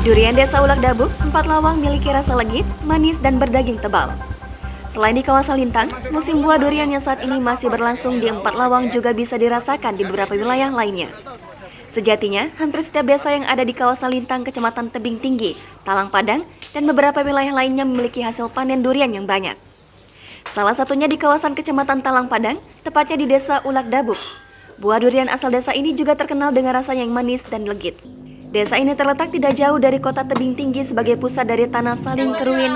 Durian Desa Ulak Dabuk, 4 Lawang miliki rasa legit, manis, dan berdaging tebal. Selain di kawasan Lintang, musim buah durian yang saat ini masih berlangsung di 4 Lawang juga bisa dirasakan di beberapa wilayah lainnya. Sejatinya, hampir setiap desa yang ada di kawasan Lintang, Kecamatan Tebing Tinggi, Talang Padang, dan beberapa wilayah lainnya memiliki hasil panen durian yang banyak. Salah satunya di kawasan Kecamatan Talang Padang, tepatnya di Desa Ulak Dabuk. Buah durian asal desa ini juga terkenal dengan rasanya yang manis dan legit. Desa ini terletak tidak jauh dari kota Tebing Tinggi sebagai pusat dari Tanah Saling Keruin,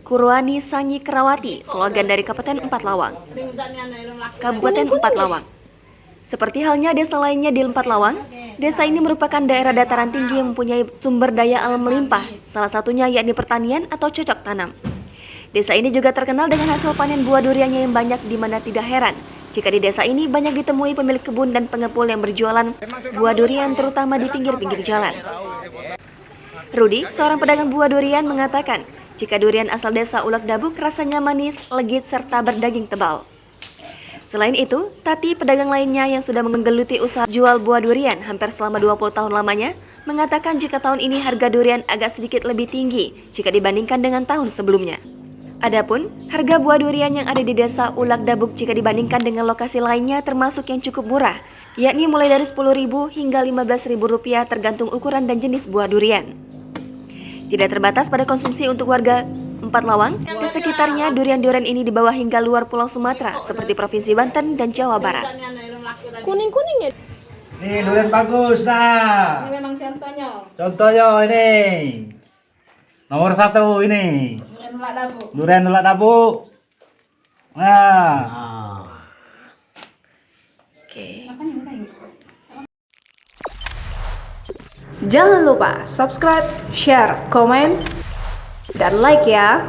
Kuruani Sanyi Kerawati, slogan dari Kabupaten 4 Lawang. Seperti halnya desa lainnya di 4 Lawang, desa ini merupakan daerah dataran tinggi yang mempunyai sumber daya alam melimpah, salah satunya yakni pertanian atau cocok tanam. Desa ini juga terkenal dengan hasil panen buah duriannya yang banyak, di mana tidak heran jika di desa ini banyak ditemui pemilik kebun dan pengepul yang berjualan buah durian terutama di pinggir-pinggir jalan. Rudi, seorang pedagang buah durian, mengatakan jika durian asal Desa Ulak Dabuk rasanya manis, legit, serta berdaging tebal. Selain itu, Tati, pedagang lainnya yang sudah menggeluti usaha jual buah durian hampir selama 20 tahun lamanya, mengatakan jika tahun ini harga durian agak sedikit lebih tinggi jika dibandingkan dengan tahun sebelumnya. Adapun harga buah durian yang ada di Desa Ulak Dabuk jika dibandingkan dengan lokasi lainnya termasuk yang cukup murah, yakni mulai dari Rp10.000 hingga Rp15.000 tergantung ukuran dan jenis buah durian. Tidak terbatas pada konsumsi untuk warga 4 Lawang, di sekitarnya durian-durian ini dibawa hingga luar Pulau Sumatera seperti Provinsi Banten dan Jawa Barat. Kuning-kuning ya? Ini durian bagus, nah. Ini memang contohnya. Contohnya ini. Nomor 1 ini. Durian Ulak Dabuk. Nah. Oke. Jangan lupa subscribe, share, komen, dan like ya.